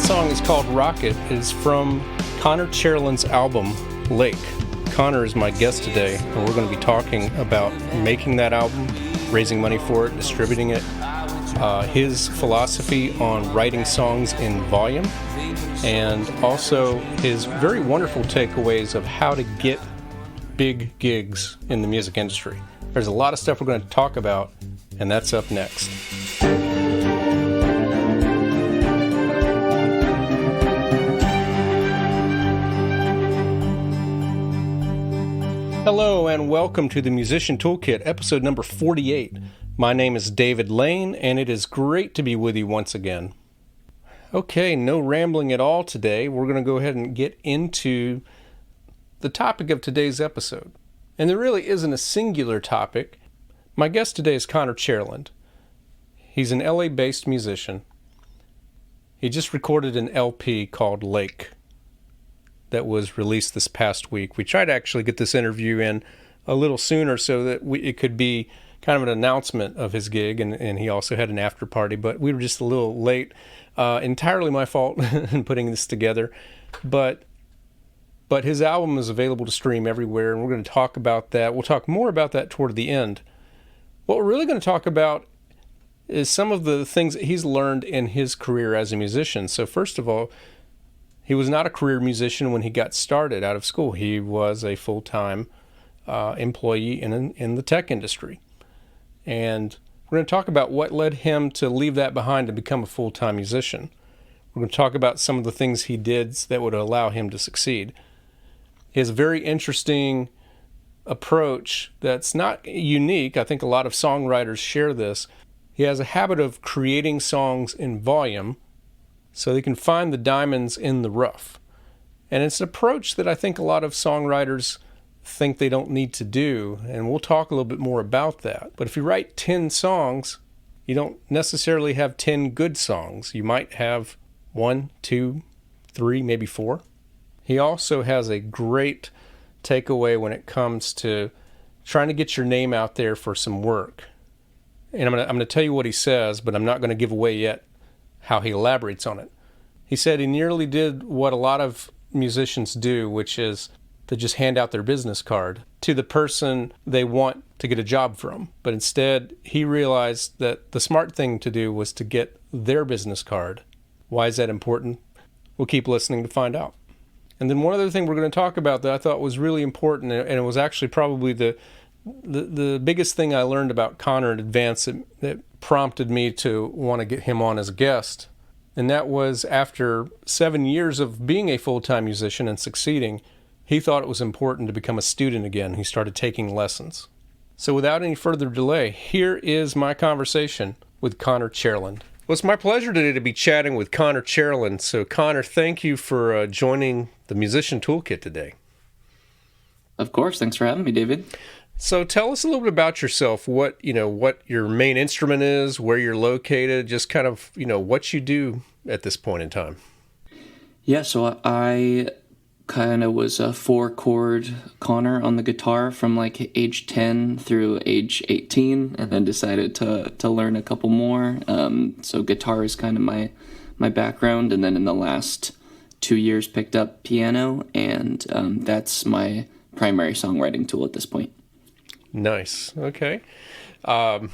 song is called Rocket. It is from Connor Cherland's album, Lake. Connor is my guest today, and we're going to be talking about making that album, raising money for it, distributing it, his philosophy on writing songs in volume, and also his very wonderful takeaways of how to get big gigs in the music industry. There's a lot of stuff we're going to talk about, and that's up next. Hello and welcome to the Musician Toolkit, episode number 48. My name is David Lane, and it is great to be with you once again. Okay, no rambling at all today. We're going to go ahead and get into the topic of today's episode. And there really isn't a singular topic. My guest today is Connor Cherland. He's an LA-based musician. He just recorded an LP called Lake that was released this past week. We tried to actually get this interview in a little sooner so that it could be kind of an announcement of his gig, and he also had an after party, but we were just a little late. Entirely my fault in putting this together, but his album is available to stream everywhere, and we're going to talk about that. We'll talk more about that toward the end. What we're really going to talk about is some of the things that he's learned in his career as a musician. So first of all, he was not a career musician when he got started out of school. He was a full-time employee in the tech industry. And we're going to talk about what led him to leave that behind and become a full-time musician. We're going to talk about some of the things he did that would allow him to succeed. He has a very interesting approach that's not unique. I think a lot of songwriters share this. He has a habit of creating songs in volume so they can find the diamonds in the rough. And it's an approach that I think a lot of songwriters think they don't need to do, and we'll talk a little bit more about that. But if you write 10 songs, you don't necessarily have 10 good songs. You might have 1, 2, 3, maybe 4. He also has a great takeaway when it comes to trying to get your name out there for some work. And I'm going to tell you what he says, but I'm not going to give away yet how he elaborates on it. He said he nearly did what a lot of musicians do, which is to just hand out their business card to the person they want to get a job from. But instead, he realized that the smart thing to do was to get their business card. Why is that important? We'll keep listening to find out. And then one other thing we're going to talk about that I thought was really important, and it was actually probably the biggest thing I learned about Connor in advance that prompted me to want to get him on as a guest. And that was after 7 years of being a full-time musician and succeeding, he thought it was important to become a student again. He started taking lessons. So without any further delay, here is my conversation with Connor Cherland. Well, it's my pleasure today to be chatting with Connor Cherland. So Connor, thank you for joining the Musician Toolkit today. Of course. Thanks for having me, David. So tell us a little bit about yourself, what your main instrument is, where you're located, just kind of, what you do at this point in time. Yeah, so I kind of was a 4-chord Connor on the guitar from like age 10 through age 18, and then decided to learn a couple more. So guitar is kind of my background, and then in the last 2 years picked up piano, and that's my primary songwriting tool at this point. Nice. Okay. Well,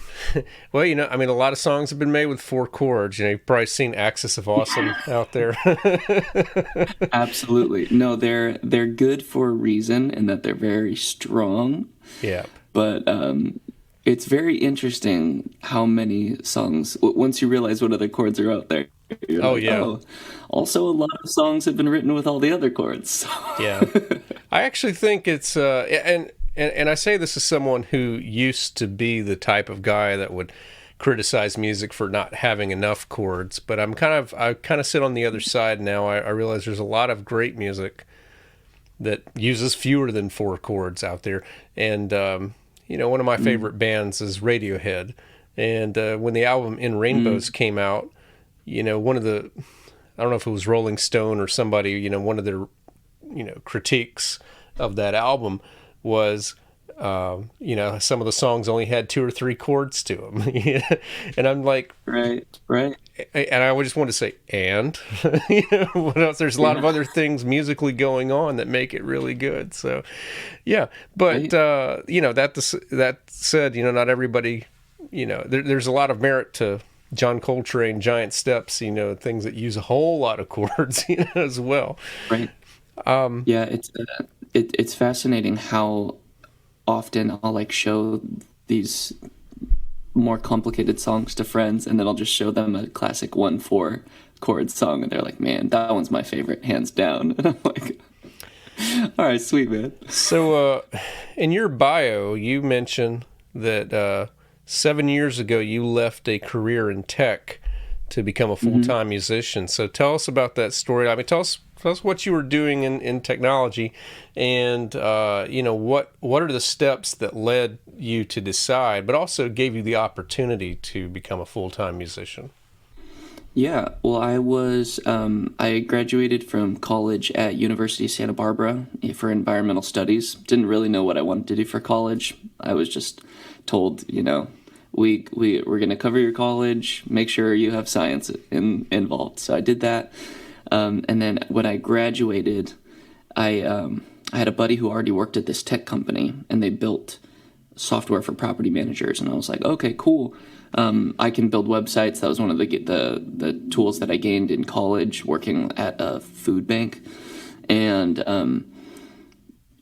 a lot of songs have been made with 4 chords. You've probably seen Axis of Awesome out there. Absolutely. No, they're good for a reason, and that they're very strong. Yeah. But it's very interesting how many songs, once you realize what other chords are out there, also a lot of songs have been written with all the other chords. Yeah. I actually think it's, And I say this as someone who used to be the type of guy that would criticize music for not having enough chords, but I kind of sit on the other side now. I realize there's a lot of great music that uses fewer than 4 chords out there. And, one of my favorite bands is Radiohead. And when the album In Rainbows came out, one of the, I don't know if it was Rolling Stone or somebody, one of their, critiques of that album was, some of the songs only had 2 or 3 chords to them. And I'm like, right. and I would just want to say, and what else? There's a lot of other things musically going on that make it really good. So, yeah. But Right. that said, not everybody, there's a lot of merit to John Coltrane, Giant Steps, things that use a whole lot of chords, as well. Right. Yeah, it's fascinating how often I'll like show these more complicated songs to friends, and then I'll just show them a classic 1/4 chord song, and they're like, "Man, that one's my favorite, hands down." And I'm like, "All right, sweet man." So, in your bio, you mentioned that 7 years ago you left a career in tech to become a full-time musician. So tell us about that story. I mean, tell us what you were doing in technology, and what are the steps that led you to decide, but also gave you the opportunity to become a full-time musician. Yeah, well, I graduated from college at University of Santa Barbara for environmental studies. Didn't really know what I wanted to do for college. I was just told, we're going to cover your college, make sure you have science involved. So I did that. And then when I graduated, I had a buddy who already worked at this tech company, and they built software for property managers. And I was like, okay, cool. I can build websites. That was one of the tools that I gained in college working at a food bank. And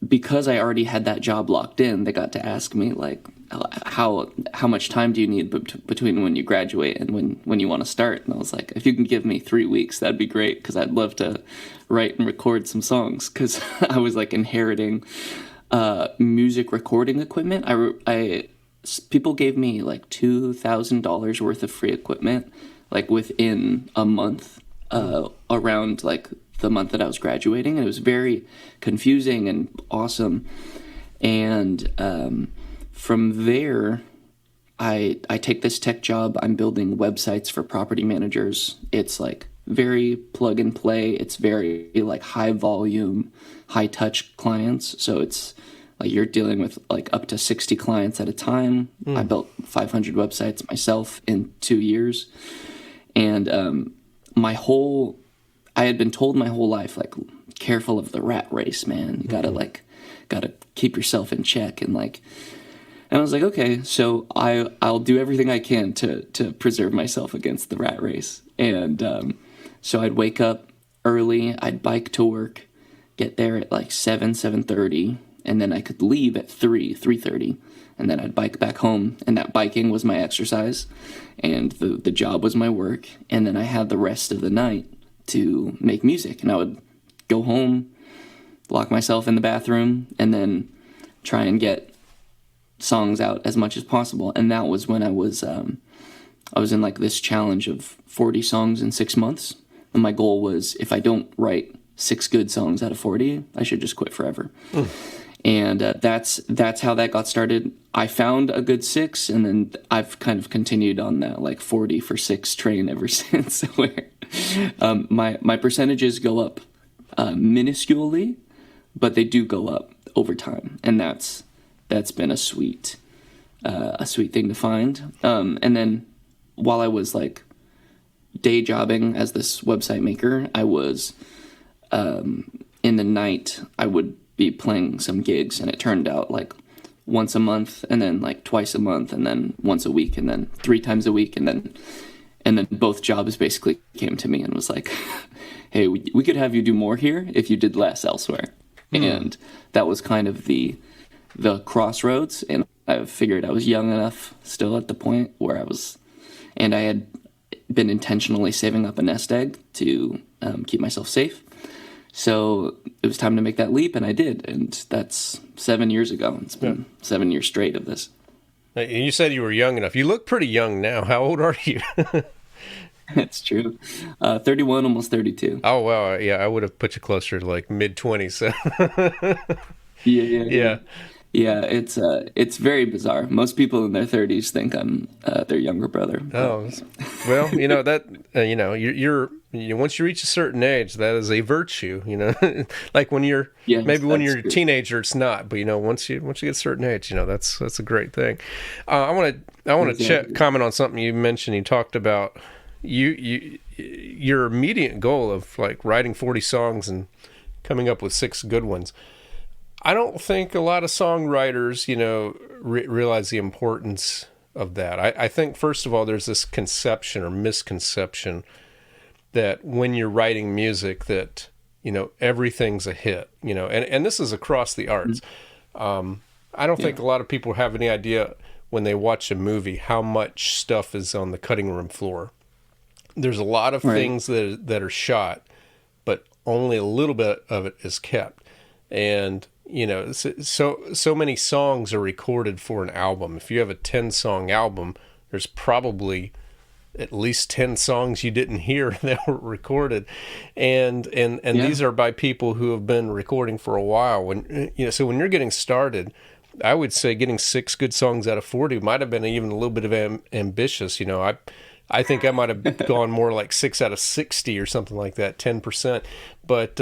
because I already had that job locked in, they got to ask me, like, how much time do you need between when you graduate and when you want to start? And I was like, if you can give me 3 weeks, that'd be great, because I'd love to write and record some songs, because I was like inheriting music recording equipment. People gave me like $2,000 worth of free equipment, like within a month, around like the month that I was graduating, and it was very confusing and awesome. And from there, I take this tech job. I'm building websites for property managers. It's like very plug and play. It's very like high volume, high touch clients. So it's like you're dealing with like up to 60 clients at a time. I built 500 websites myself in 2 years. And I had been told my whole life, like, careful of the rat race, man. You gotta keep yourself in check. And I was like, okay, so I'll do everything I can to preserve myself against the rat race. And so I'd wake up early, I'd bike to work, get there at like 7:30, and then I could leave at 3:30, and then I'd bike back home, and that biking was my exercise, and the job was my work, and then I had the rest of the night to make music. And I would go home, lock myself in the bathroom, and then try and get songs out as much as possible. And that was when I was in like this challenge of 40 songs in 6 months. And my goal was, if I don't write 6 good songs out of 40, I should just quit forever. And that's how that got started. I found a good 6, and then I've kind of continued on that like 40 for 6 train ever since. Where my percentages go up minusculely, but they do go up over time, and that's been a sweet thing to find. And then while I was like day jobbing as this website maker, I was in the night I would be playing some gigs, and it turned out like once a month, and then like twice a month, and then once a week, and then 3 times a week, and then both jobs basically came to me and was like, hey, we could have you do more here if you did less elsewhere. And that was kind of the crossroads, and I figured I was young enough still at the point where I had been intentionally saving up a nest egg to keep myself safe. So it was time to make that leap, and I did, and that's 7 years ago. It's been 7 years straight of this. And you said you were young enough. You look pretty young now. How old are you? That's true. 31, almost 32. Oh, wow. Yeah, I would have put you closer to like mid-20s. So. Yeah. Yeah, it's very bizarre. Most people in their 30s think I'm their younger brother. Oh, well, you're once you reach a certain age, that is a virtue. Like when you're when you're a teenager, it's not. But once you get a certain age, that's a great thing. I want to comment on something you mentioned. You talked about your immediate goal of like writing 40 songs and coming up with 6 good ones. I don't think a lot of songwriters, realize the importance of that. I think, first of all, there's this conception or misconception that when you're writing music that, everything's a hit, and this is across the arts. I don't think a lot of people have any idea when they watch a movie how much stuff is on the cutting room floor. There's a lot of things that are shot, but only a little bit of it is kept. And, so many songs are recorded for an album. If you have a 10-song album, there's probably at least 10 songs you didn't hear that were recorded. And these are by people who have been recording for a while. So when you're getting started, I would say getting 6 good songs out of 40 might have been even a little bit of ambitious. I think I might have gone more like 6 out of 60 or something like that, 10%. But,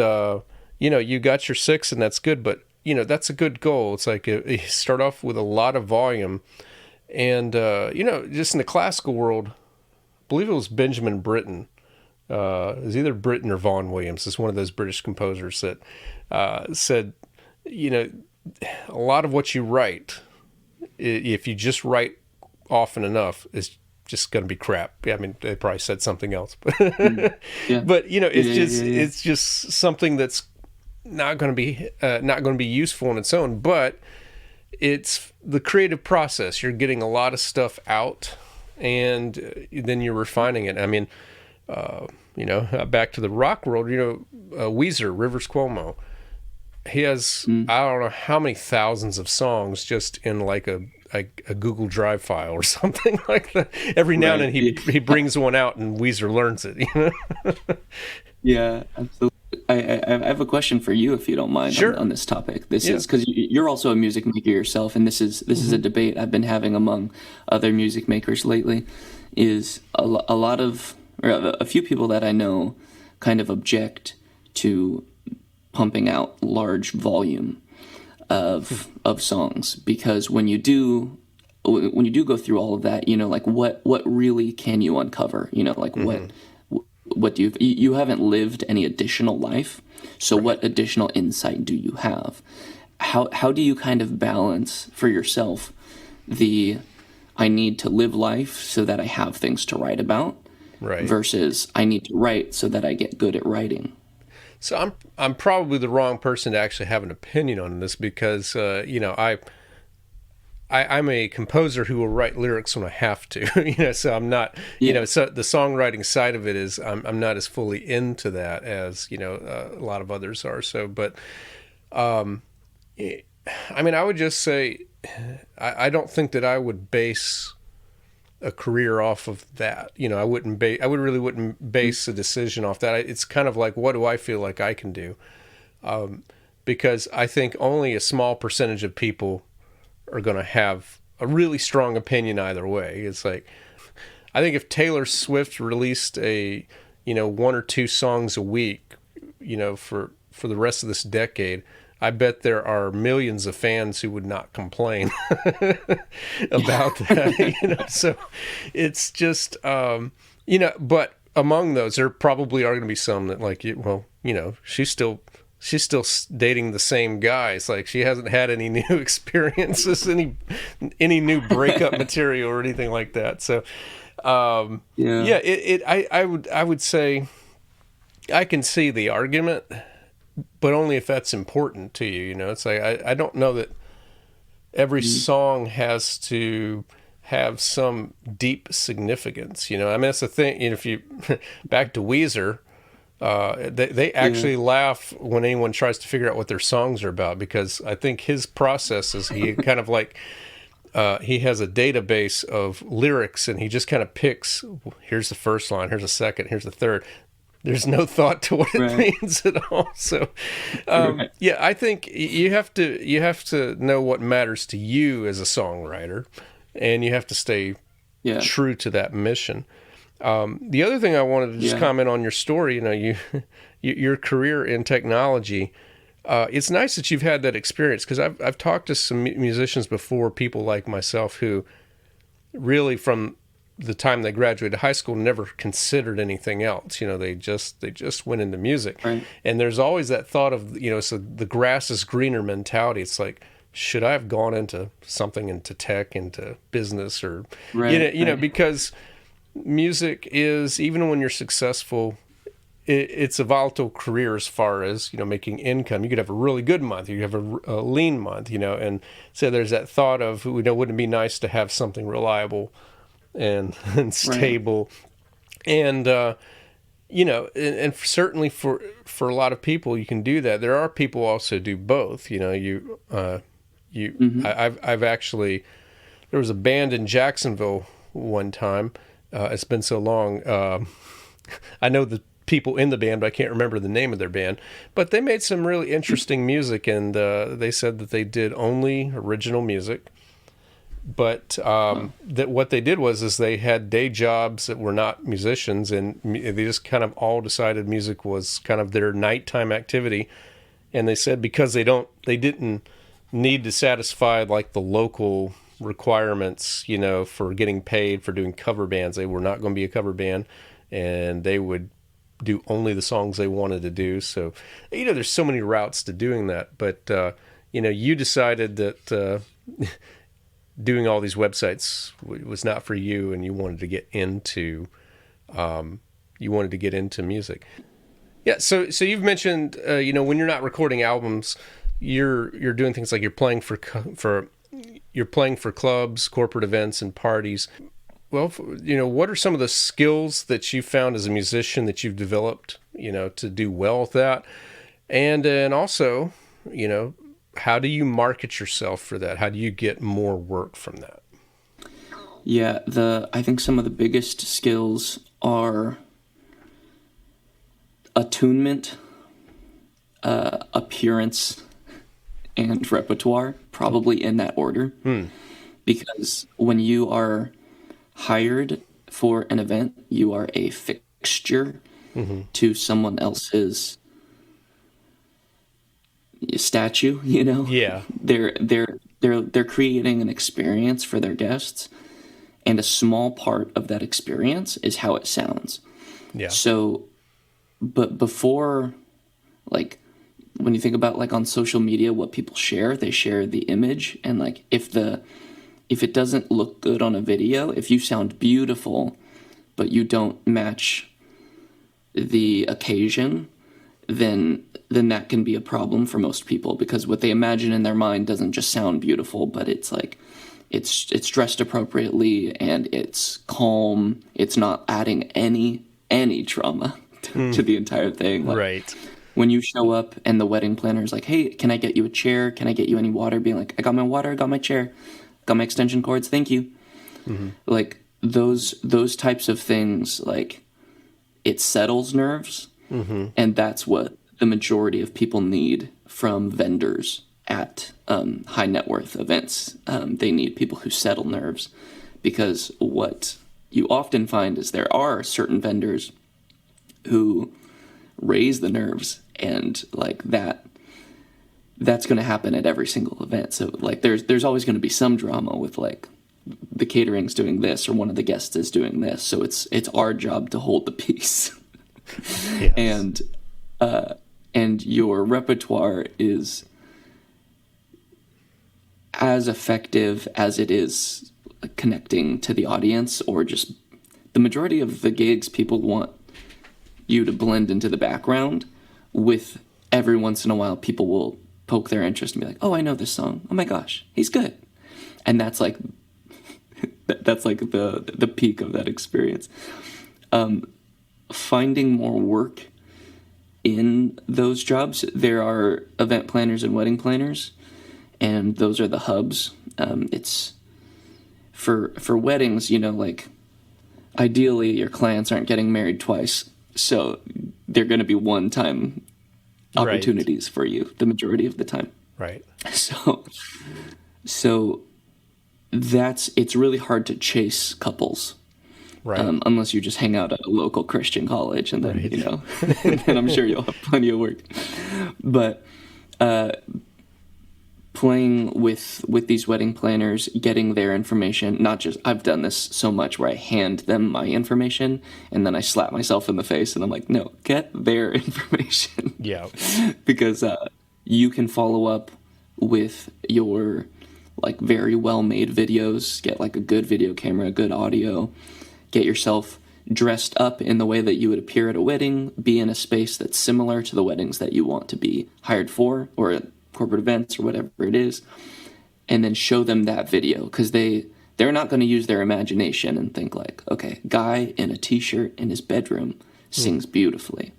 you got your 6 and that's good. But, that's a good goal. It's like you start off with a lot of volume. And, just in the classical world, I believe it was Benjamin Britten. It was either Britten or Vaughan Williams. It's one of those British composers that said, a lot of what you write, if you just write often enough, is just going to be crap. I mean, they probably said something else, but but it's just something that's not going to be useful on its own. But it's the creative process. You're getting a lot of stuff out, and then you're refining it. I mean, back to the rock world. Weezer, Rivers Cuomo. He has I don't know how many thousands of songs just in like a Google Drive file or something like that. Every now and then he brings one out and Weezer learns it. Yeah, absolutely. I have a question for you, if you don't mind, on this topic. This is because you're also a music maker yourself, and this is a debate I've been having among other music makers lately. Is a few people that I know kind of object to pumping out large volume of songs, because when you do go through all of that, like what really can you uncover? What do you haven't lived any additional life, so what additional insight do you have? How do you kind of balance for yourself I need to live life so that I have things to write about, versus I need to write so that I get good at writing? So I'm probably the wrong person to actually have an opinion on this, because I'm a composer who will write lyrics when I have to. So I'm not so the songwriting side of it is I'm not as fully into that as a lot of others are. So, but I would just say I don't think that I would base a career off of that. I wouldn't base a decision off that. It's kind of like, what do I feel like I can do? Because I think only a small percentage of people are going to have a really strong opinion either way. It's like, I think if Taylor Swift released a, 1 or 2 songs a week, for the rest of this decade, I bet there are millions of fans who would not complain about that. So it's just, but among those, there probably are going to be some that like, she's still dating the same guy. It's like she hasn't had any new experiences, any new breakup material or anything like that. So, I would say I can see the argument, but only if that's important to you. It's like I don't know that every song has to have some deep significance. That's the thing. If you back to Weezer. They actually laugh when anyone tries to figure out what their songs are about, because I think his process is he kind of like he has a database of lyrics, and he just kind of picks, here's the first line, here's the second, here's the third. There's no thought to what it means at all. So I think you have to know what matters to you as a songwriter, and you have to stay true to that mission. The other thing I wanted to just comment on your story, your career in technology, it's nice that you've had that experience, because I've talked to some musicians before, people like myself, who really from the time they graduated high school never considered anything else. They just went into music. Right. And there's always that thought of, so the grass is greener mentality. It's like, should I have gone into something, into tech, into business, or Right. because music is, even when you're successful, it's a volatile career as far as, making income. You could have a really good month, you have a lean month, and so there's that thought of, wouldn't it be nice to have something reliable and stable. Right. And certainly for a lot of people, you can do that. There are people who also do both. I've actually, there was a band in Jacksonville one time. It's been so long. I know the people in the band, but I can't remember the name of their band. But they made some really interesting music, and they said that they did only original music. But that what they did was they had day jobs that were not musicians, and they just kind of all decided music was kind of their nighttime activity. And they said because they didn't need to satisfy like the local requirements, for getting paid for doing cover bands. They were not going to be a cover band, and they would do only the songs they wanted to do. So, there's so many routes to doing that. But, you decided that doing all these websites was not for you, and you wanted to get into music. Yeah. So you've mentioned, when you're not recording albums, you're doing things like you're playing for clubs, corporate events, and parties. Well, what are some of the skills that you found as a musician that you've developed, to do well with that? And then also, how do you market yourself for that? How do you get more work from that? Yeah, I think some of the biggest skills are attunement, appearance, and repertoire, probably in that order. Because when you are hired for an event, you are a fixture to someone else's statue, Yeah. They're creating an experience for their guests, and a small part of that experience is how it sounds. Yeah. So, but before, like, when you think about like on social media, what people share, they share the image, and like if it doesn't look good on a video, if you sound beautiful, but you don't match the occasion, then that can be a problem for most people, because what they imagine in their mind doesn't just sound beautiful, but it's like it's dressed appropriately and it's calm. It's not adding any drama to the entire thing. Like, right. When you show up and the wedding planner is like, "Hey, can I get you a chair? Can I get you any water?" Being like, "I got my water, I got my chair, got my extension cords, thank you." Like those types of things, like it settles nerves, and that's what the majority of people need from vendors at high net worth events. They need people who settle nerves, because what you often find is there are certain vendors who raise the nerves, and like that's going to happen at every single event. So like there's always going to be some drama with like the catering's doing this or one of the guests is doing this. So it's our job to hold the peace. Yes. And your repertoire is as effective as it is connecting to the audience, or just the majority of the gigs, people want you to blend into the background. With every once in a while, people will poke their interest and be like, "Oh, I know this song. Oh my gosh, he's good." And that's like the peak of that experience. Finding more work in those jobs, there are event planners and wedding planners, and those are the hubs. It's for weddings, like ideally your clients aren't getting married twice, so they're going to be one-time opportunities for you the majority of the time. Right. So it's really hard to chase couples. Right. Unless you just hang out at a local Christian college, and then, then I'm sure you'll have plenty of work. But playing with these wedding planners, getting their information. Not just, I've done this so much where I hand them my information and then I slap myself in the face and I'm like, no, get their information. Yeah. Because you can follow up with your like very well made videos, get like a good video camera, good audio, get yourself dressed up in the way that you would appear at a wedding, be in a space that's similar to the weddings that you want to be hired for, or at corporate events or whatever it is, and then show them that video, because they're not going to use their imagination and think like, okay, guy in a t-shirt in his bedroom sings beautifully.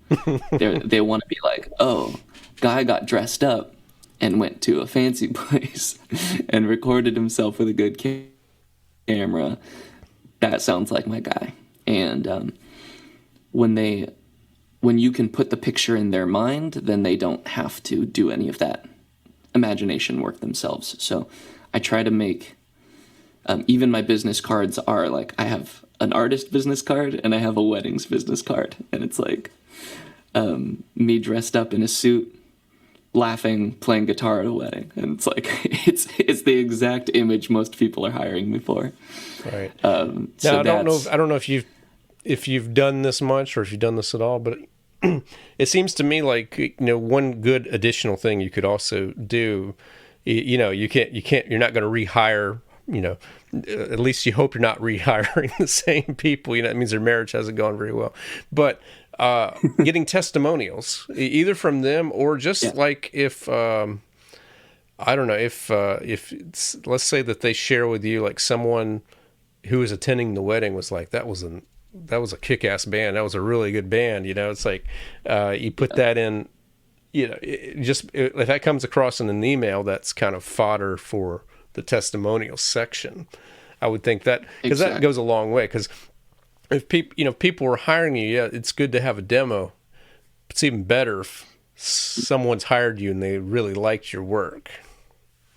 They want to be like, oh, guy got dressed up and went to a fancy place and recorded himself with a good camera. That sounds like my guy. And when you can put the picture in their mind, then they don't have to do any of that imagination work themselves. So I try to make, even my business cards are like, I have an artist business card and I have a weddings business card. And it's like me dressed up in a suit, laughing, playing guitar at a wedding, and it's like it's the exact image most people are hiring me for. Right. So now, I don't know if you've done this much or if you've done this at all, but it seems to me like, one good additional thing you could also do. You're not going to rehire. At least you hope you're not rehiring the same people. It means their marriage hasn't gone very well, but. Getting testimonials either from them or just like if I don't know if let's say that they share with you like someone who was attending the wedding was like that was a kick-ass band, that was a really good band, it's like you put that in, if that comes across in an email, that's kind of fodder for the testimonial section. I would think that because that goes a long way, because if people were hiring you, it's good to have a demo. It's even better if someone's hired you and they really liked your work.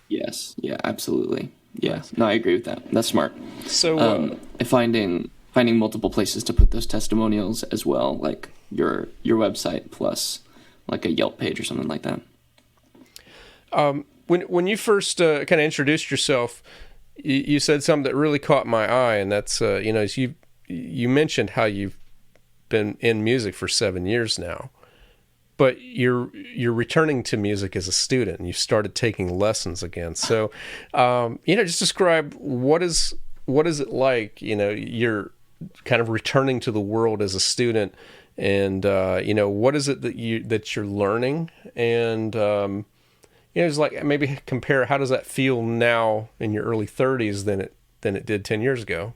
Yes. Yeah, absolutely. Yeah. No, I agree with that. That's smart. So finding multiple places to put those testimonials as well, like your website plus like a Yelp page or something like that. When you first kind of introduced yourself, you said something that really caught my eye, and that's as you mentioned how you've been in music for 7 years now, but you're returning to music as a student and you started taking lessons again. So, just describe what is it like, you're kind of returning to the world as a student, and, what is it that you're learning? And, it's like maybe compare, how does that feel now in your early 30s than it did 10 years ago?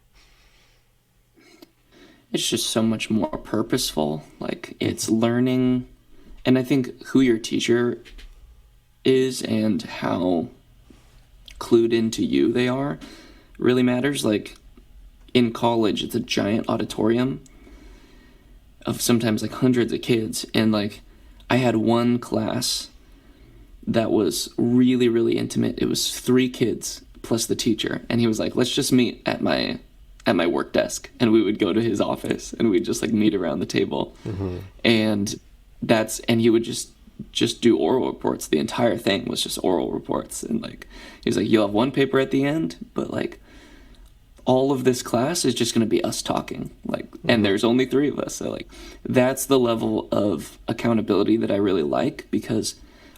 It's just so much more purposeful. Like, it's learning, and I think who your teacher is and how clued into you they are really matters. Like, in college, it's a giant auditorium of sometimes like hundreds of kids, and like I had one class that was really, really intimate. It was 3 kids plus the teacher, and he was like, let's just meet at my work desk, and we would go to his office and we'd just like meet around the table. Mm-hmm. And he would just do oral reports. The entire thing was just oral reports. And like, he's like, you'll have one paper at the end, but like all of this class is just going to be us talking, like, mm-hmm. and there's only 3 of us. So like, that's the level of accountability that I really like, because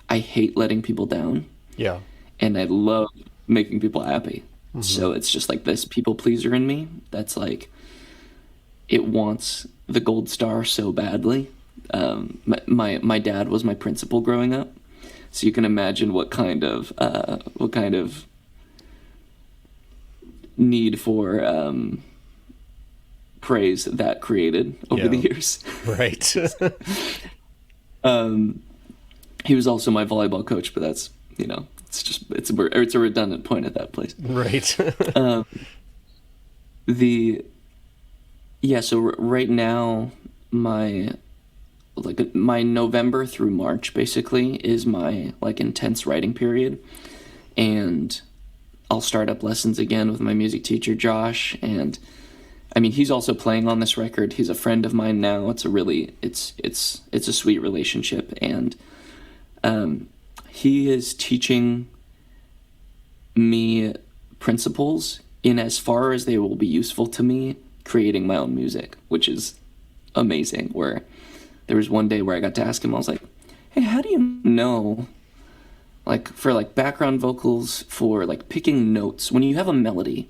I hate letting people down. Yeah. And I love making people happy. Mm-hmm. So it's just like this people pleaser in me that's like, it wants the gold star so badly. My dad was my principal growing up, so you can imagine what kind of need for praise that created over the years. Right. He was also my volleyball coach, but that's, it's a redundant point at that place. Right. So right now, my November through March basically is my like intense writing period, and I'll start up lessons again with my music teacher Josh, and I mean, he's also playing on this record. He's a friend of mine now. It's a sweet relationship, and he is teaching me principles in as far as they will be useful to me creating my own music, which is amazing. Where there was one day where I got to ask him, I was like, hey, how do you know, like, for like background vocals, for like picking notes, when you have a melody,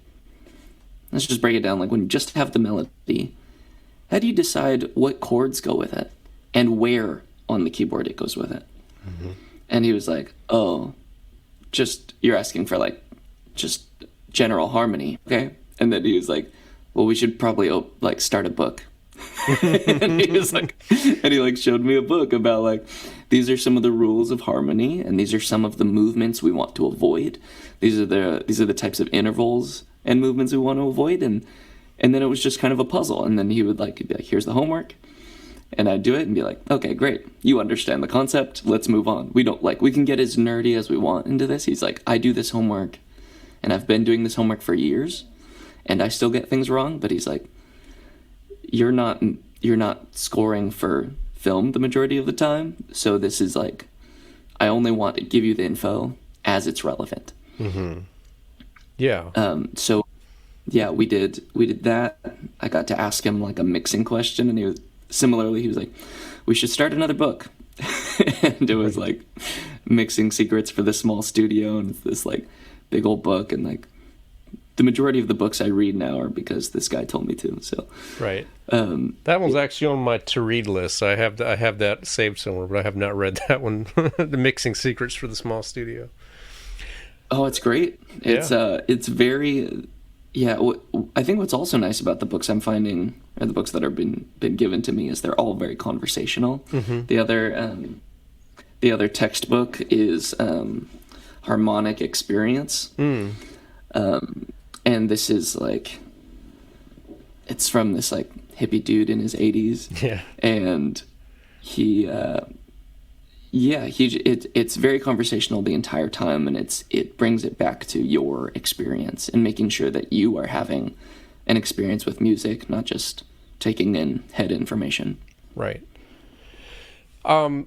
let's just break it down, like when you just have the melody, how do you decide what chords go with it and where on the keyboard it goes with it? Mm-hmm. And he was like, oh, just, you're asking for like just general harmony, okay? And then he was like, well, we should probably like start a book. And he was like, and he like showed me a book about like, these are some of the rules of harmony, and these are some of the movements we want to avoid. These are the types of intervals and movements we want to avoid. And then it was just kind of a puzzle. And then he'd be like, here's the homework. And I'd do it and be like, okay, great. You understand the concept. Let's move on. We can get as nerdy as we want into this. He's like, I do this homework, and I've been doing this homework for years, and I still get things wrong. But he's like, you're not scoring for film the majority of the time. So this is like, I only want to give you the info as it's relevant. Mm-hmm. Yeah. So yeah, we did that. I got to ask him like a mixing question, and he was like, we should start another book. And it was like mixing secrets for the small studio, and it's this like big old book, and like the majority of the books I read now are because this guy told me to. So right. That one's actually on my to read list. I have that saved somewhere, but I have not read that one. The mixing secrets for the small studio. Oh, it's great. It's very, yeah. I think what's also nice about the books I'm finding, or the books that have been given to me, is they're all very conversational. Mm-hmm. The other textbook is Harmonic Experience. Mm. And this is like, it's from this like hippie dude in his 80s. Yeah. And it's very conversational the entire time, and it brings it back to your experience and making sure that you are having an experience with music, not just taking in head information. Right.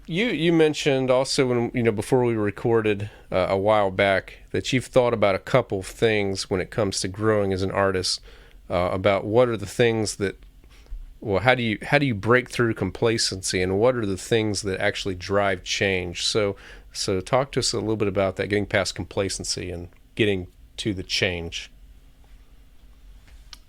You mentioned also when, before we recorded a while back, that you've thought about a couple things when it comes to growing as an artist, about what are the things that, well, how do you break through complacency, and what are the things that actually drive change? So talk to us a little bit about that, getting past complacency and getting to the change.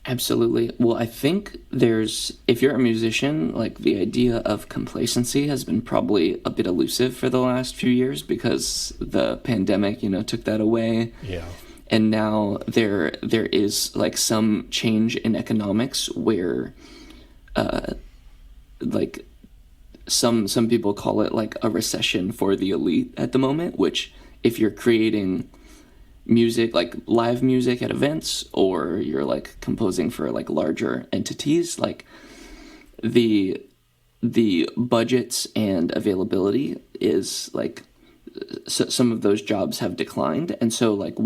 Absolutely. Well, I think if you're a musician, like the idea of complacency has been probably a bit elusive for the last few years because the pandemic, took that away. Yeah. And now there is like some change in economics where, like some people call it like a recession for the elite at the moment, which if you're creating music, like live music at events, or you're like composing for like larger entities, like the budgets and availability is like, so some of those jobs have declined. And so like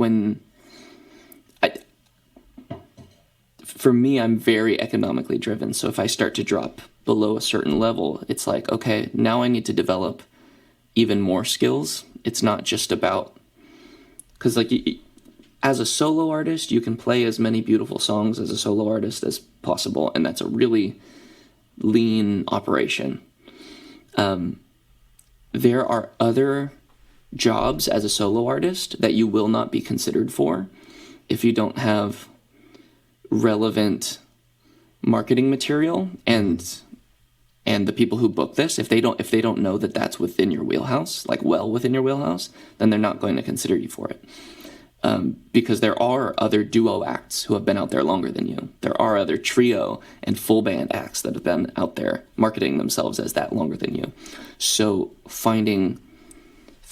for me, I'm very economically driven. So if I start to drop below a certain level, it's like, okay, now I need to develop even more skills. It's not just about, because like as a solo artist, you can play as many beautiful songs as a solo artist as possible, and that's a really lean operation. There are other jobs as a solo artist that you will not be considered for if you don't have relevant marketing material, and the people who book this, if they don't know that that's within your wheelhouse, like well within your wheelhouse, then they're not going to consider you for it. Because there are other duo acts who have been out there longer than you. There are other trio and full band acts that have been out there marketing themselves as that longer than you. So finding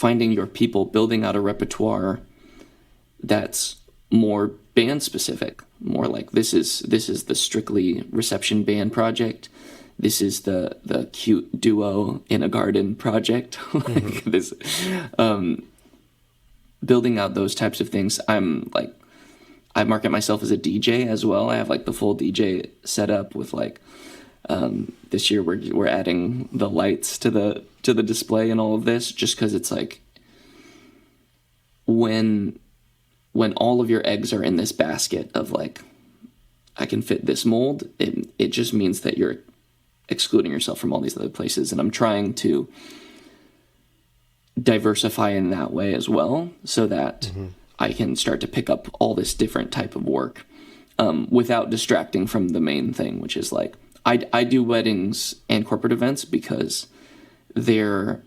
your people, building out a repertoire that's more band specific, more like this is the strictly reception band project. This is the cute duo in a garden project. Like this, building out those types of things. I market myself as a DJ as well. I have like the full DJ setup with like, this year we're adding the lights to the display and all of this, just because it's like when when all of your eggs are in this basket of like, I can fit this mold, it just means that you're excluding yourself from all these other places. And I'm trying to diversify in that way as well, so that I can start to pick up all this different type of work without distracting from the main thing, which is like, I do weddings and corporate events because they are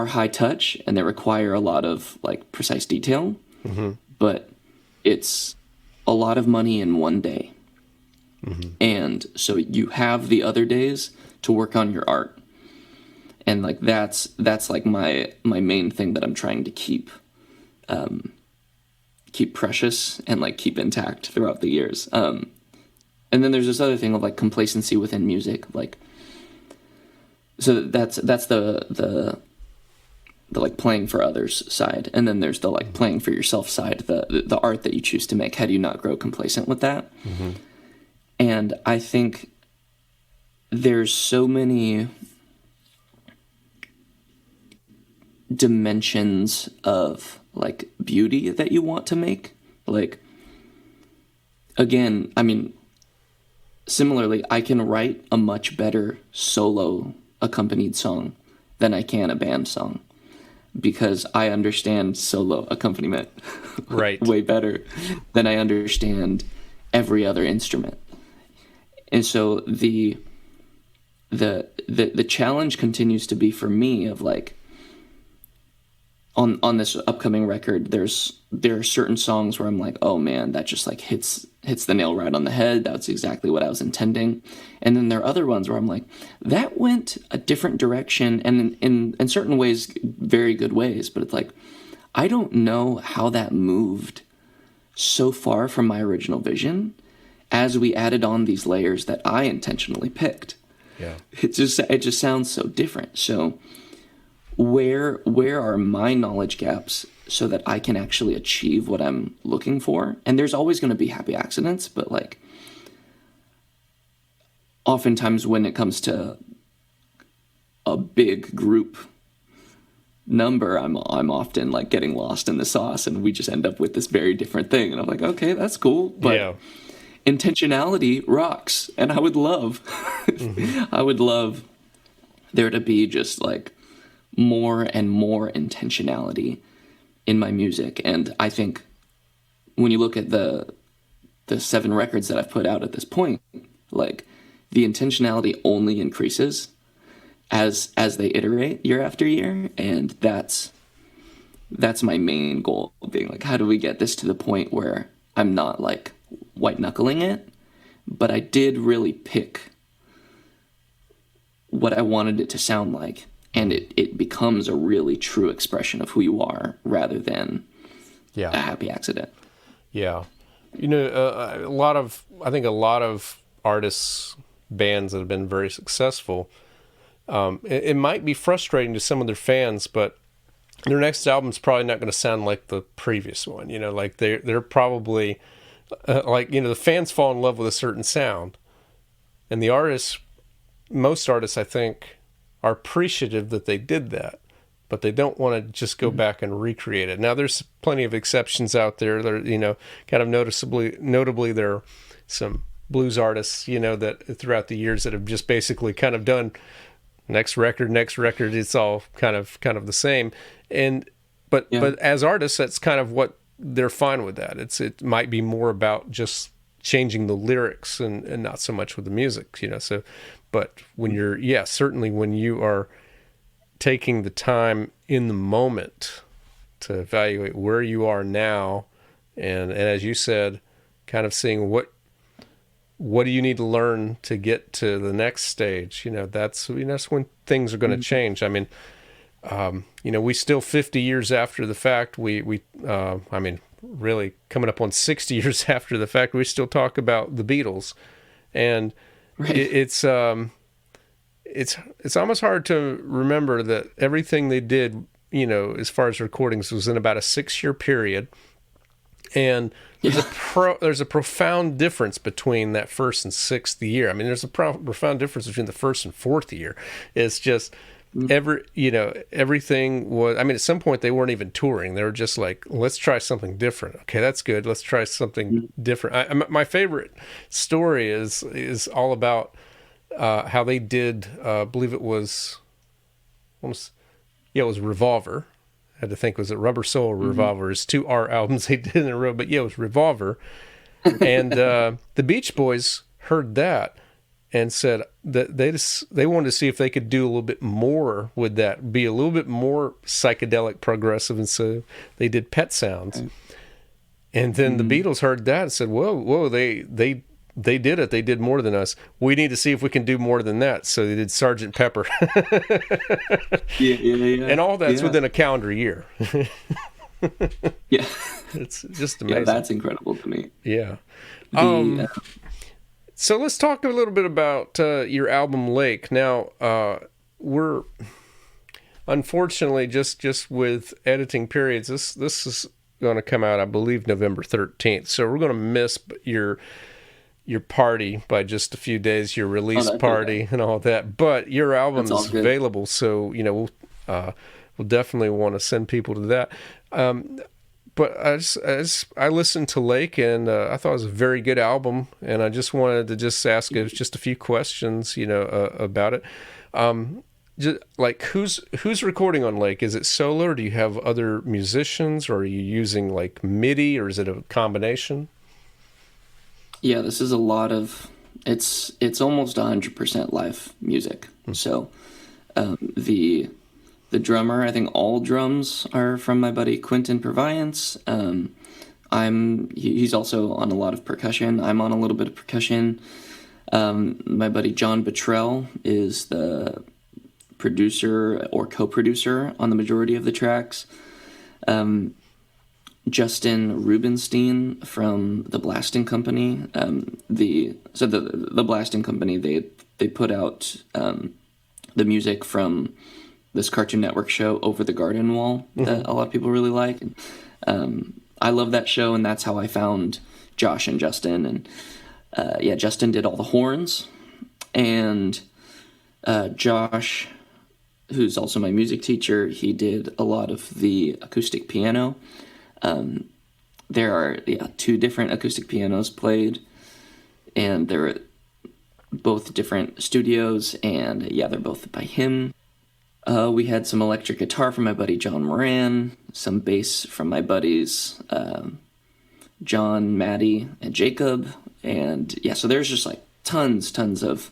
high touch and they require a lot of like precise detail, but it's a lot of money in one day. And so you have the other days to work on your art. And like, that's like my main thing that I'm trying to keep precious and like keep intact throughout the years. And then there's this other thing of like complacency within music. Like, so that's the like playing for others side. And then there's the like playing for yourself side, the art that you choose to make. How do you not grow complacent with that? And I think there's so many dimensions of like beauty that you want to make. Like, again, I mean, similarly, I can write a much better solo accompanied song than I can a band song, because I understand solo accompaniment right way better than I understand every other instrument. And so the challenge continues to be for me of like, on this upcoming record, there are certain songs where I'm like, oh man, that just like hits the nail right on the head. That's exactly what I was intending. And then there are other ones where I'm like, that went a different direction, and in certain ways, very good ways. But it's like, I don't know how that moved so far from my original vision as we added on these layers that I intentionally picked. Yeah. It just sounds so different. So where are my knowledge gaps so that I can actually achieve what I'm looking for? And there's always going to be happy accidents, but like, oftentimes when it comes to a big group number, I'm often like getting lost in the sauce, and we just end up with this very different thing. And I'm like, okay, that's cool, but intentionality rocks. And I would love there to be just like more and more intentionality in my music. And I think when you look at the 7 records that I've put out at this point, like, the intentionality only increases as they iterate year after year. And that's my main goal, being like, how do we get this to the point where I'm not like white knuckling it, but I did really pick what I wanted it to sound like, and it becomes a really true expression of who you are rather than a happy accident. Yeah. You know, I think a lot of artists, bands that have been very successful, it might be frustrating to some of their fans, but their next album's probably not going to sound like the previous one. You know, like they're probably like, you know, the fans fall in love with a certain sound, and most artists, I think, are appreciative that they did that, but they don't want to just go back and recreate it. Now, there's plenty of exceptions out there. There, you know, kind of notably, there are some blues artists, you know, that throughout the years that have just basically kind of done next record. It's all kind of the same. But as artists, that's kind of what they're fine with that. It might be more about just changing the lyrics and not so much with the music, you know. So, but when certainly when you are taking the time in the moment to evaluate where you are now, and as you said, kind of seeing what do you need to learn to get to the next stage, you know, that's when things are going to change. I mean, you know, we still 50 years after the fact, I mean, really coming up on 60 years after the fact, we still talk about the Beatles, and right. It's almost hard to remember that everything they did, you know, as far as recordings, was in about a 6-year period, and there's a profound difference between that first and 6th year. I mean, there's a profound difference between the first and 4th year. It's just everything was, I mean, at some point they weren't even touring. They were just like, let's try something different. Okay, that's good. Let's try something different. My favorite story is all about how they did, I believe it was almost, it was Revolver. I had to think, was it Rubber Soul or Revolver? It's 2 R albums they did in a row, but yeah, it was Revolver. And the Beach Boys heard that and said that they wanted to see if they could do a little bit more with that, be a little bit more psychedelic, progressive, and so they did Pet Sounds. And then the Beatles heard that and said, "Whoa, they did it. They did more than us. We need to see if we can do more than that." So they did Sergeant Pepper. Yeah. And all that's within a calendar year. Yeah. It's just amazing. Yeah, that's incredible to me. Yeah. So let's talk a little bit about your album Lake. Now, we're unfortunately just with editing periods. This is going to come out, I believe, November 13th. So we're going to miss your party by just a few days, your release party and all that. But your album is available, so we'll definitely want to send people to that. But I listened to Lake, and I thought it was a very good album, and I just wanted to just ask just a few questions, about it. Just, like, who's recording on Lake? Is it solo, or do you have other musicians, or are you using like MIDI, or is it a combination? Yeah, this is a lot of it's almost 100% live music. So the drummer, I think all drums are from my buddy Quentin Purviance. He's also on a lot of percussion. I'm on a little bit of percussion. My buddy John Bottrell is the producer or co-producer on the majority of the tracks. Justin Rubenstein from the Blasting Company. The Blasting Company, they put out the music from this Cartoon Network show Over the Garden Wall that a lot of people really like. I love that show, and that's how I found Josh and Justin. And Justin did all the horns, and Josh, who's also my music teacher, he did a lot of the acoustic piano. There are 2 different acoustic pianos played, and they're both different studios, and they're both by him. We had some electric guitar from my buddy John Moran, some bass from my buddies John, Maddie, and Jacob, and so there's just like tons of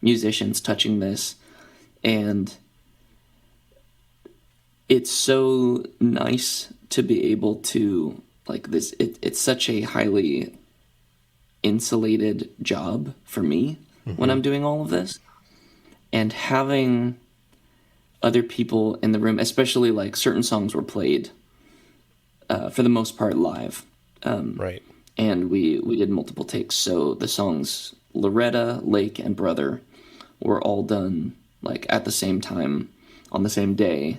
musicians touching this, and it's so nice to be able to, like, this, it's such a highly insulated job for me when I'm doing all of this, and having other people in the room, especially like certain songs were played for the most part live, right, and we did multiple takes, so the songs Loretta, Lake, and Brother were all done like at the same time on the same day,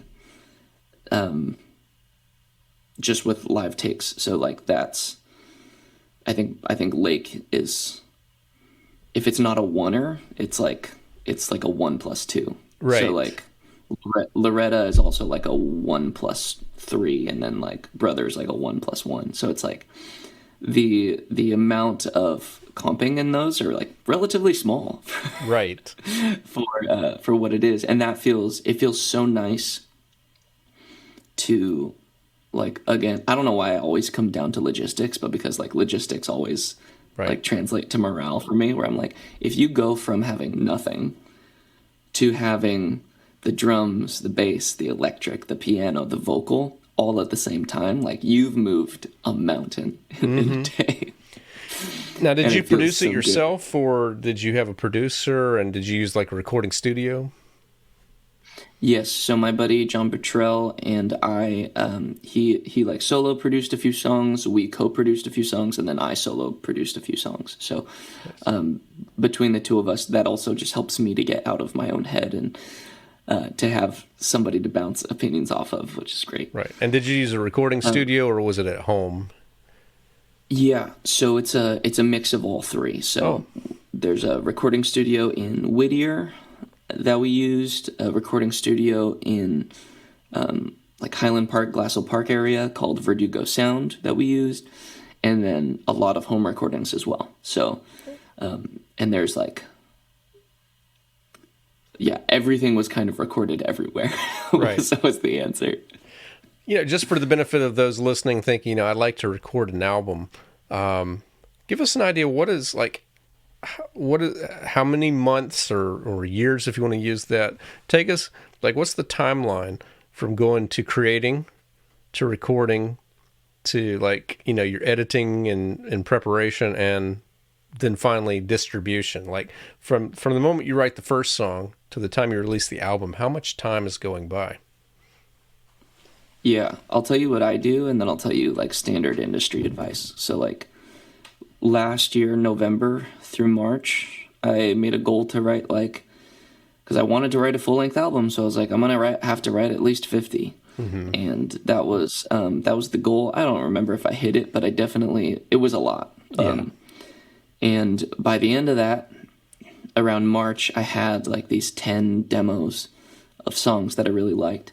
just with live takes. So like that's, I think Lake is, if it's not a oneer, it's like a 1+2. Right. So like Loretta is also like a 1+3, and then like Brother's like a 1+1. So it's like the amount of comping in those are like relatively small, right, for what it is, and it feels so nice to, like, again, I don't know why I always come down to logistics, but because like logistics always like translate to morale for me, where I'm like, if you go from having nothing to having the drums, the bass, the electric, the piano, the vocal, all at the same time, like, you've moved a mountain in a day. Now, did you produce it yourself, or did you have a producer, and did you use like a recording studio? Yes, so my buddy John Bottrell and I, he like solo produced a few songs, we co-produced a few songs, and then I solo produced a few songs. So between the two of us, that also just helps me to get out of my own head and to have somebody to bounce opinions off of, which is great. Right. And did you use a recording studio, or was it at home? Yeah, so it's a mix of all three. So there's a recording studio in Whittier, that we used, a recording studio in like Highland Park, Glassell Park area called Verdugo Sound that we used, and then a lot of home recordings as well. So, and there's like, yeah, everything was kind of recorded everywhere. Right. So was the answer. Just for the benefit of those listening, thinking, I'd like to record an album. Give us an idea. How many months or years, if you want to use that, take us, like, what's the timeline from going to creating to recording to, like, your editing and preparation, and then finally distribution? Like, from the moment you write the first song to the time you release the album, how much time is going by? Yeah, I'll tell you what I do, and then I'll tell you like standard industry advice. So like last year, November through March, I made a goal to write because I wanted to write a full-length album. So I was like, I'm gonna have to write at least 50, and that was the goal. I don't remember if I hit it, but it was a lot. Yeah. And by the end of that, around March, I had like these 10 demos of songs that I really liked.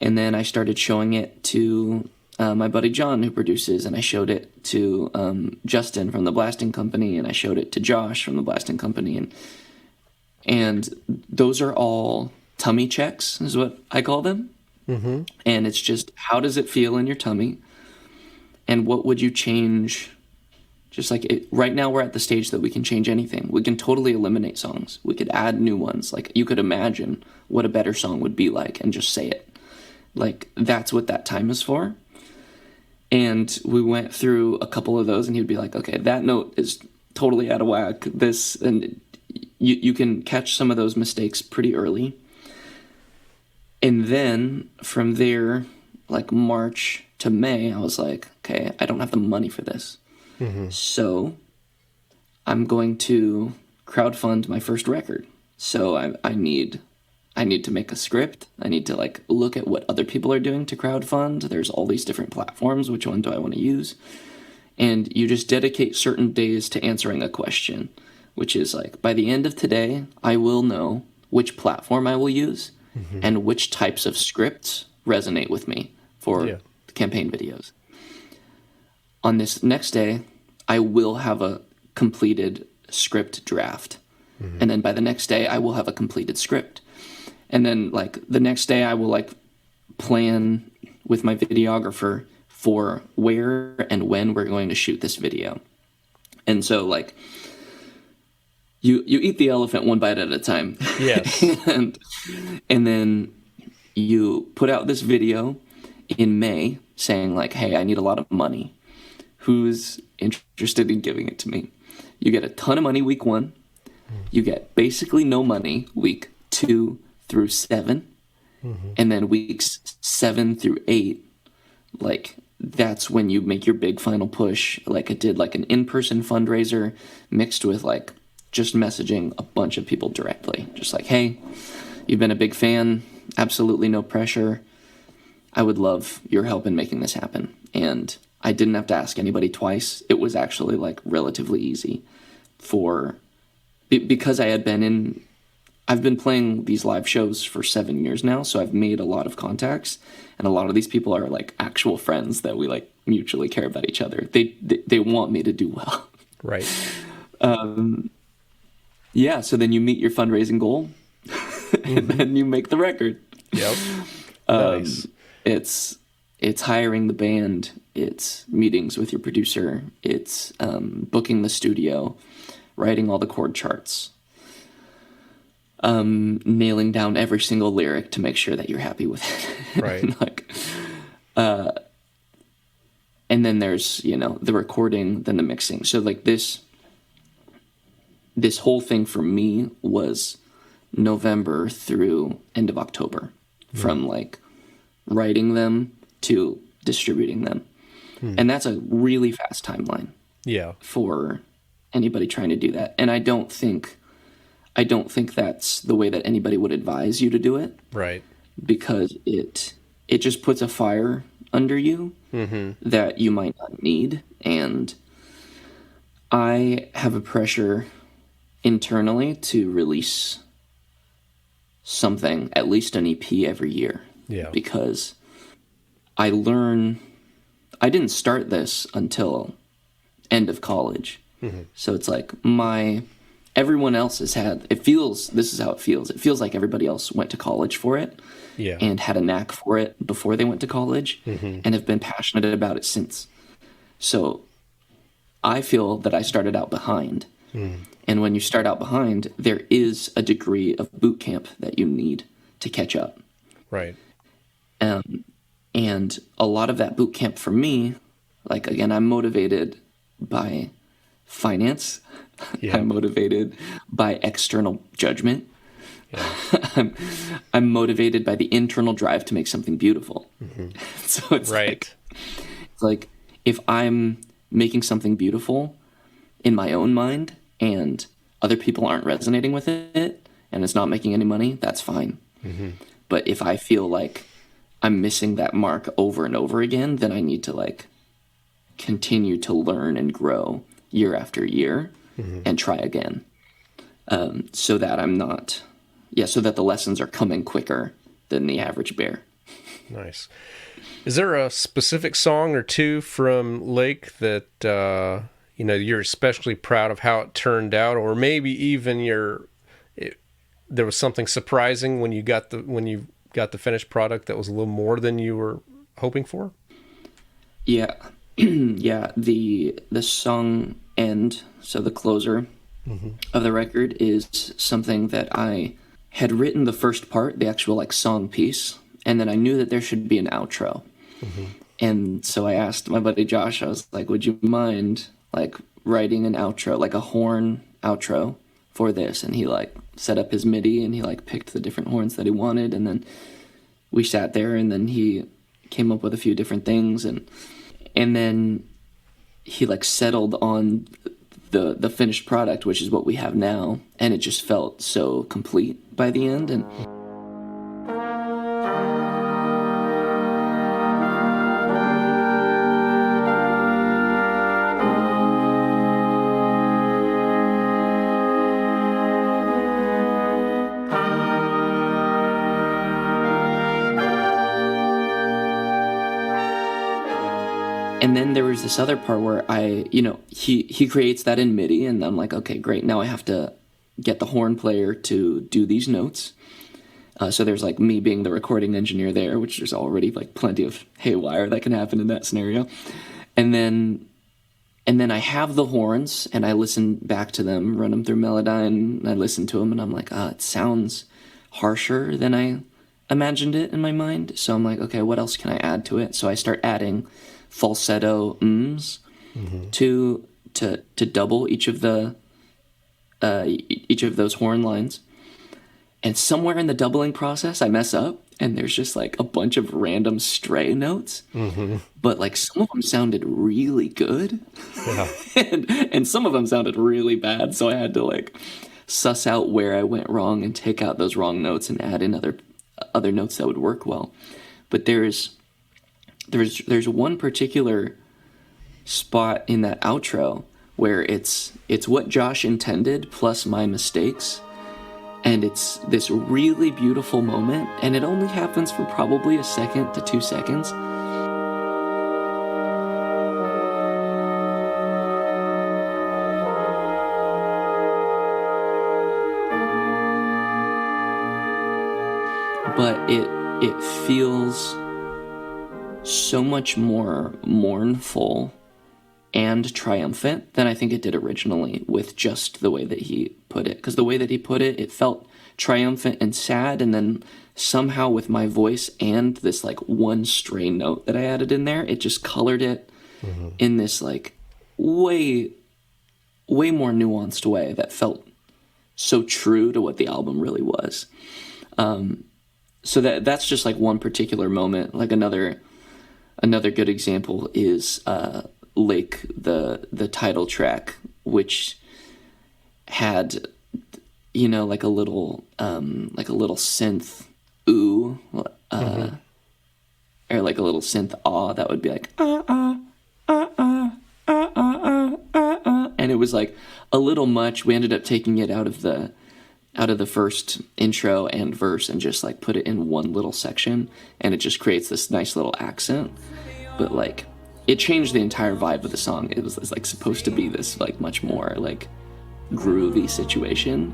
And then I started showing it to my buddy John, who produces, and I showed it to Justin from the Blasting Company, and I showed it to Josh from the Blasting Company. And those are all tummy checks, is what I call them. Mm-hmm. And it's just, how does it feel in your tummy? And what would you change? Just like right now, we're at the stage that we can change anything. We can totally eliminate songs. We could add new ones. Like, you could imagine what a better song would be like and just say it. Like, that's what that time is for. And we went through a couple of those, and he'd be like, okay, that note is totally out of whack. And you can catch some of those mistakes pretty early. And then from there, like March to May, I was like, okay, I don't have the money for this. Mm-hmm. So I'm going to crowdfund my first record. So I need to make a script. I need to like look at what other people are doing to crowdfund. There's all these different platforms. Which one do I want to use? And you just dedicate certain days to answering a question, which is like, by the end of today, I will know which platform I will use and which types of scripts resonate with me for campaign videos. On this next day, I will have a completed script draft. And then by the next day, I will have a completed script. And then like the next day, I will like plan with my videographer for where and when we're going to shoot this video. And so like you eat the elephant one bite at a time. Yes. and then you put out this video in May saying like, hey, I need a lot of money. Who's interested in giving it to me? You get a ton of money week 1. You get basically no money week 2 through 7. And then weeks 7 through 8, like that's when you make your big final push. Like I did like an in-person fundraiser mixed with like just messaging a bunch of people directly. Just like, hey, you've been a big fan. Absolutely no pressure. I would love your help in making this happen. And I didn't have to ask anybody twice. It was actually like relatively easy because I've been playing these live shows for 7 years now. So I've made a lot of contacts, and a lot of these people are like actual friends that we like mutually care about each other. They want me to do well. Right. Yeah. So then you meet your fundraising goal and then you make the record. Yep. Nice. It's hiring the band, it's meetings with your producer, it's booking the studio, writing all the chord charts, nailing down every single lyric to make sure that you're happy with it. Right. And then there's, the recording, then the mixing. So like this whole thing for me was November through end of October, from like writing them to distributing them. And that's a really fast timeline. Yeah. For anybody trying to do that. And I don't think that's the way that anybody would advise you to do it. Right. Because it just puts a fire under you that you might not need. And I have a pressure internally to release something, at least an EP every year. Yeah. Because I didn't start this until end of college. So it's like everyone else has had, this is how it feels. It feels like everybody else went to college for it. Yeah. And had a knack for it before they went to college and have been passionate about it since. So I feel that I started out behind. And when you start out behind, there is a degree of boot camp that you need to catch up. Right. And a lot of that boot camp for me, like, again, I'm motivated by finance. Yeah. I'm motivated by external judgment. Yeah. I'm motivated by the internal drive to make something beautiful. So it's right. It's like if I'm making something beautiful in my own mind and other people aren't resonating with it and it's not making any money, that's fine. But if I feel like I'm missing that mark over and over again, then I need to like continue to learn and grow year after year and try again. So that I'm not, so that the lessons are coming quicker than the average bear. Nice. Is there a specific song or two from Lake that, you're especially proud of how it turned out, or maybe even there was something surprising when you got the finished product that was a little more than you were hoping for? Yeah. Yeah. The song End, so the closer of the record, is something that I had written the first part, the actual like song piece, and then I knew that there should be an outro. And so I asked my buddy Josh, I was like, would you mind like writing an outro, like a horn outro for this? And he like set up his MIDI and he like picked the different horns that he wanted, and then we sat there and then he came up with a few different things, and then he like settled on the finished product, which is what we have now, and it just felt so complete by the end. And And then there was this other part where he creates that in MIDI, and I'm like, okay, great. Now I have to get the horn player to do these notes. So there's like me being the recording engineer there, which there's already like plenty of haywire that can happen in that scenario. And then I have the horns and I listen back to them, run them through Melodyne, and I listen to them and I'm like, it sounds harsher than I imagined it in my mind. So I'm like, okay, what else can I add to it? So I start adding falsetto ums to double each of those horn lines. And somewhere in the doubling process, I mess up, and there's just like a bunch of random stray notes. But like some of them sounded really good, and some of them sounded really bad. So I had to like suss out where I went wrong and take out those wrong notes and add in other notes that would work well. But there's one particular spot in that outro where it's what Josh intended plus my mistakes, and it's this really beautiful moment, and it only happens for probably a second to 2 seconds. But it feels so much more mournful and triumphant than I think it did originally with just the way that he put it. Because the way that he put it, it felt triumphant and sad, and then somehow with my voice and this like one stray note that I added in there, it just colored it in this like way more nuanced way that felt so true to what the album really was. So that's just like one particular moment. Like another good example is Lake, the title track, which had like a little synth ooh, or like a little synth ah that would be like and it was like a little much. We ended up taking it out of the out of the first intro and verse and just like put it in one little section, and it just creates this nice little accent. But like it changed the entire vibe of the song. It was like supposed to be this like much more like groovy situation.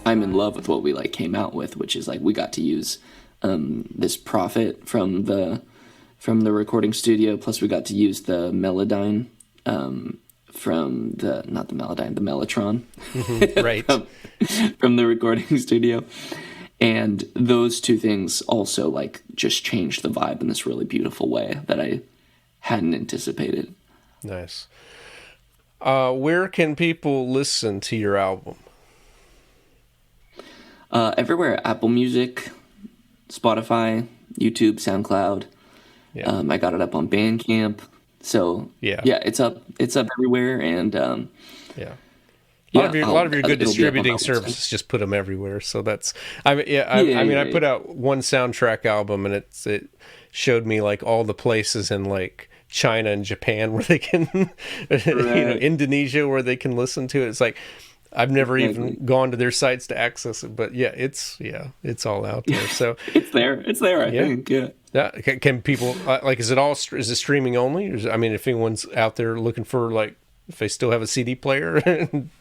I'm in love with what we like came out with, which is like we got to use this Prophet from the recording studio, plus we got to use the Melodyne from the Mellotron, right, from the recording studio, and those two things also like just changed the vibe in this really beautiful way that I hadn't anticipated. Nice. Where can people listen to your album? Everywhere: Apple Music, Spotify, YouTube, SoundCloud. Yeah. I got it up on Bandcamp. So yeah, it's up everywhere, and a lot of your good distributing services just put them everywhere. So that's I put out one soundtrack album, and it showed me like all the places in like China and Japan where they can, Indonesia where they can listen to it. It's like I've never even gone to their sites to access it, but it's all out there. So it's there. I think. Yeah. Yeah. Can people is it streaming only? If anyone's out there looking for like, if they still have a CD player,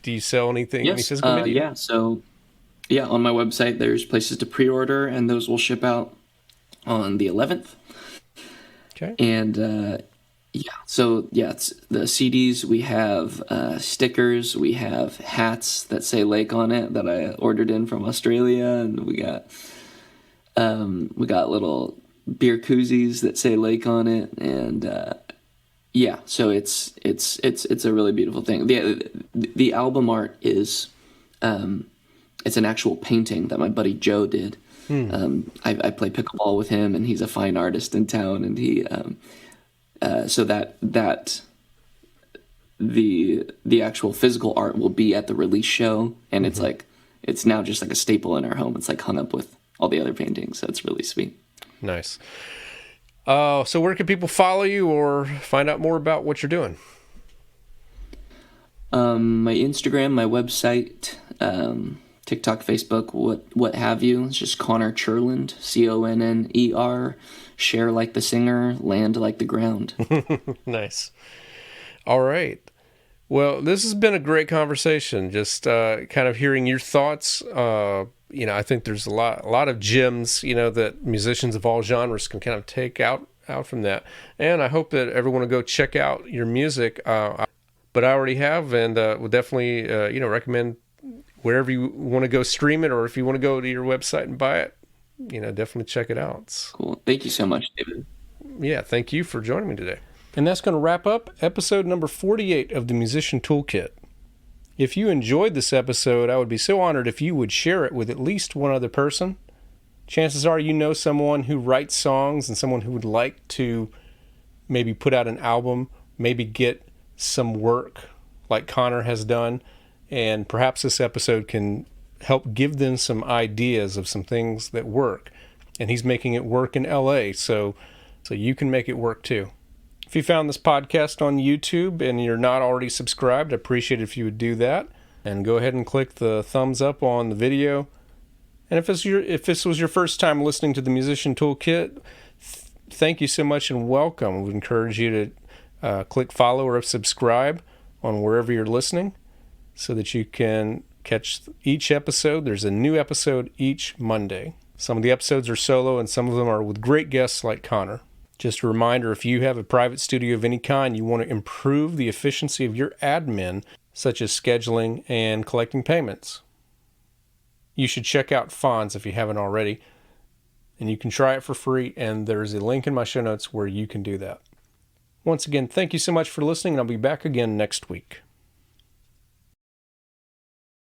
do you sell anything? Yes. Any physical media? Yeah. So on my website, there's places to pre-order, and those will ship out on the 11th. Okay. And it's the CDs. We have stickers. We have hats that say Lake on it that I ordered in from Australia, and we got little beer koozies that say Lake on it, and so it's a really beautiful thing. The album art is it's an actual painting that my buddy Joe did. I play pickleball with him, and he's a fine artist in town, and he so that the actual physical art will be at the release show, and it's now just like a staple in our home. It's like hung up with all the other paintings, so it's really sweet. Nice. So where can people follow you or find out more about what you're doing? My Instagram, my website, TikTok, Facebook, what have you. It's just Connor Cherland, Conner. Share like the singer, land like the ground. Nice. All right. Well, this has been a great conversation. Just kind of hearing your thoughts. I think there's a lot of gems, that musicians of all genres can kind of take out from that. And I hope that everyone will go check out your music. But I already have, and would definitely, recommend wherever you want to go stream it, or if you want to go to your website and buy it, definitely check it out. Cool. Thank you so much, David. Yeah, thank you for joining me today. And that's going to wrap up episode number 48 of the Musician Toolkit. If you enjoyed this episode, I would be so honored if you would share it with at least one other person. Chances are you know someone who writes songs and someone who would like to maybe put out an album, maybe get some work like Connor has done, and perhaps this episode can help give them some ideas of some things that work. And he's making it work in LA, so you can make it work too. If you found this podcast on YouTube and you're not already subscribed, I'd appreciate it if you would do that. And go ahead and click the thumbs up on the video. And if this was your first time listening to the Musician Toolkit, thank you so much and welcome. We would encourage you to click follow or subscribe on wherever you're listening so that you can catch each episode. There's a new episode each Monday. Some of the episodes are solo and some of them are with great guests like Connor. Just a reminder, if you have a private studio of any kind, you want to improve the efficiency of your admin, such as scheduling and collecting payments, you should check out Fonz if you haven't already. And you can try it for free, and there's a link in my show notes where you can do that. Once again, thank you so much for listening, and I'll be back again next week.